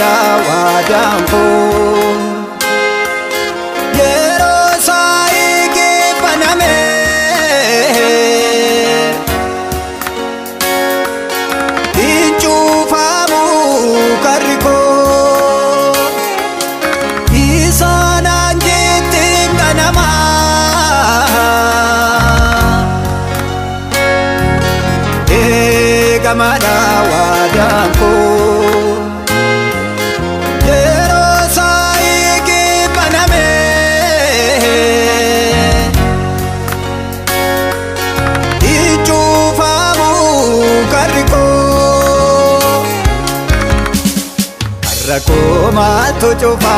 gamada wadampo yero saiki paname inchu famu kariko isana jitinganama gamada wadampo yero saiki paname inchu famu kariko karako matu chufa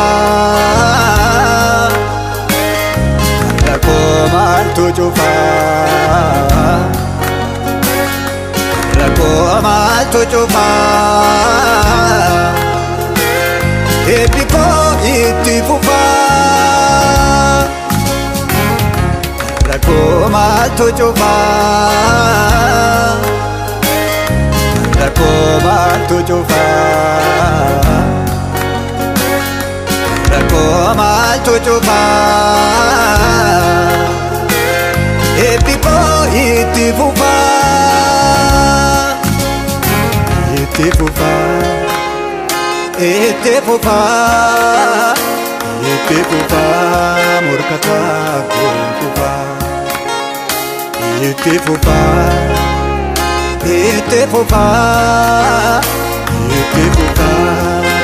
karako matu chufa Matu chufa epiko iti fufa Rako matu chufa Rako matu chufa Rako matu chufa epiko iti fufa Ete fufa murkata gonfufa Ete fufa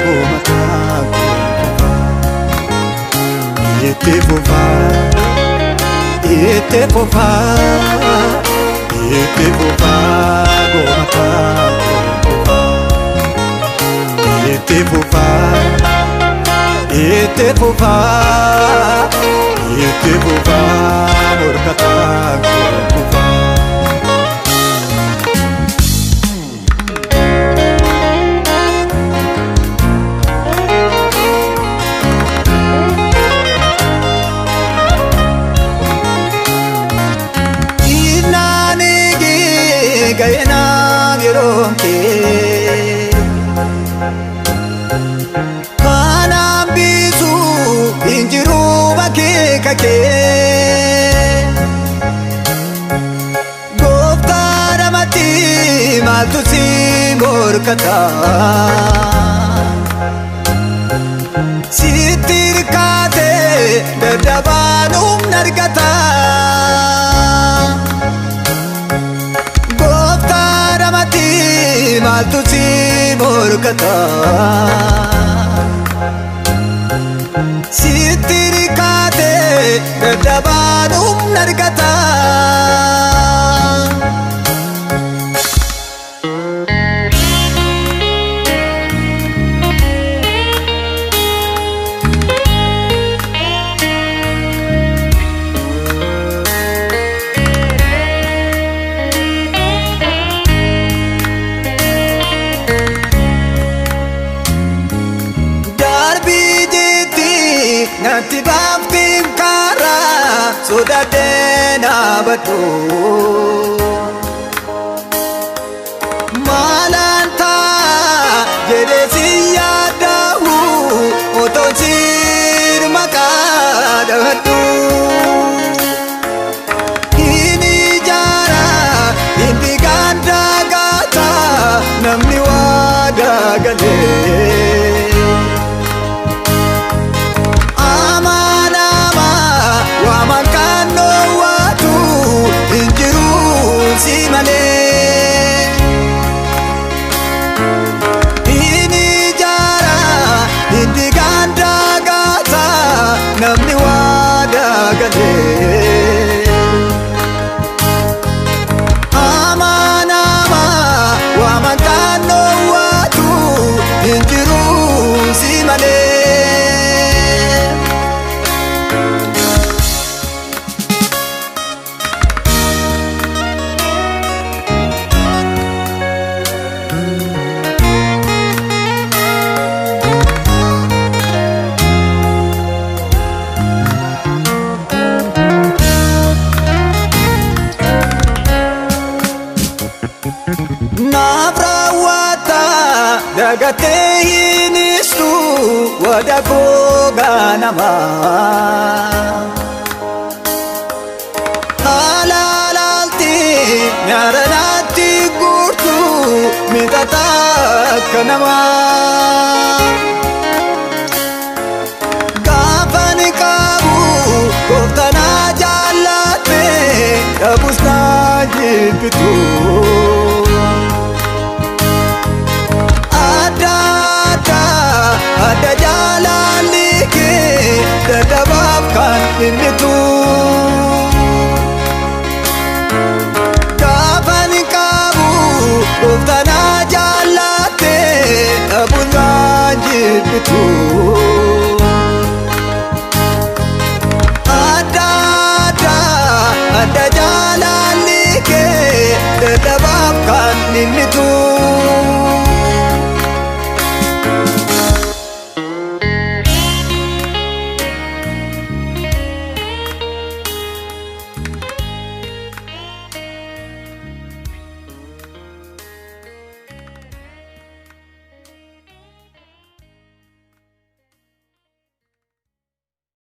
gomata gonfufa Ete fufa gomata Ete fufa murkata gonfufa Inani gi gayna gironke Injiru bake kake Gofta ramati maltusi morkata Sitir kate dadhabanum nargata Gofta ramati maltusi morkata Sitiri kate dadhabanum nargata Nati baftim kara sudade nabatu malanta jedesiya dahu otojir makadatu ini jara ini ganda gata namni wada gale Namni wada gale Amanama wamakano watu injiru simale Navrawata dagate inistu goda goganama Halalalti nyaranati gurtu mitata kanama Gafani kabu koftana jalate kabusna jibitu Ada jalan liki dadabab kan imitu